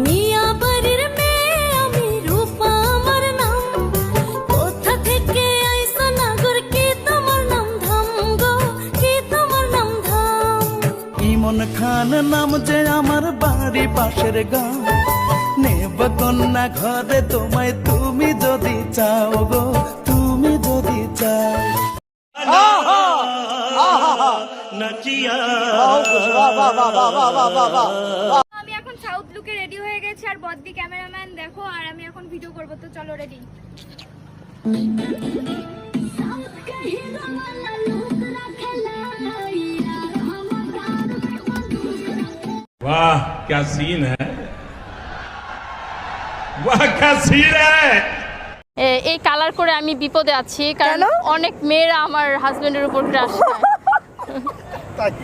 মিয়া বাড়ির মেয়ে আমি, রূপা আমার নাম। কোথা থেকে আইসা নাগর, কি তোমার নাম ধাম গো, কি তোমার নাম ধাম? ইমন খান নাম যে আমার বাড়ি পাশের গাঁ, নেব কন্যা ঘরে তোমায় তুমি যদি চাও গো, তুমি যদি চাও। আমি এখন সাউথ লুকে রেডি হয়ে গেছি আর বদ্দি ক্যামেরাম্যান দেখো, আর আমি এখন ভিডিও করব, তো চলো রেডি। वाह क्या सीन है, वाह क्या सीन है। এই কালার করে আমি বিপদে আছি, কারণ অনেক মেয়েরা আমার হাজবেন্ডের উপর ক্রাশ খায়।